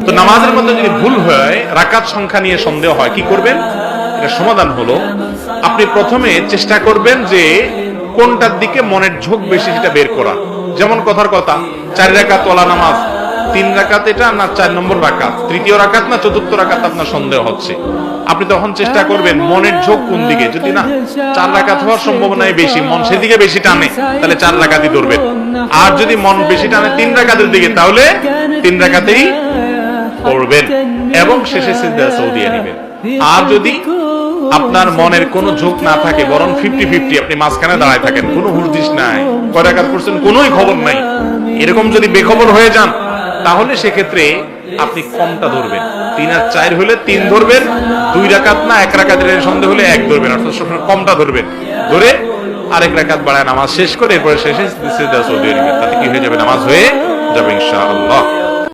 তো নামাজের মধ্যে যদি ভুল হয়, রাকাত সংখ্যা নিয়ে সন্দেহ হয়, কি করবেন? এটা সমাধান হলো, আপনি প্রথমে চেষ্টা করবেন যে কোনটার দিকে মনের ঝোঁক বেশি সেটা বের করা। যেমন কথার কথা, 4 রাকাত ওয়ালা নামাজ, 3 রাকাত এটা না 4 নম্বর রাকাত, তৃতীয় রাকাত না চতুর্থ রাকাত আপনার সন্দেহ হচ্ছে। আপনি তখন চেষ্টা করবেন মনের ঝোঁক কোন দিকে। যদি না 4 রাকাত হওয়ার সম্ভাবনাই বেশি, মন সেদিকে বেশি টানে, তাহলে 4 রাকাতই ধরবেন। আর যদি মন বেশি টানে 3 রাকাতের দিকে, তাহলে 3 রাকাতেই পড়বেন এবং শেষে সিজদা সৌদিয়ে নেবেন। আর যদি আপনার মনের কোনো ঝোঁক না থাকে, বরং 50-50, আপনি মাঝখানে দাঁড়ায় থাকেন, কোনো হুরদিস নাই, কয় রাকাত করছেন কোনোই খবর নাই, এরকম যদি বেখবর হয়ে যান, তাহলে সেক্ষেত্রে আপনি কমটা ধরবেন। 3 আর 4 হলে 3 ধরবেন, 2 রাকাত না 1 রাকাতের সন্দেহ হলে 1 ধরবেন, অর্থাৎ সবসময় কমটা ধরবেন। ধরে আরেক রাকাত বাড়ায় নামাজ শেষ করে এরপরে শেষে সিজদা সৌদিয়ে নেবেন। তাতে কি হয়ে যাবে? নামাজ হয়ে যাবে ইনশাআল্লাহ।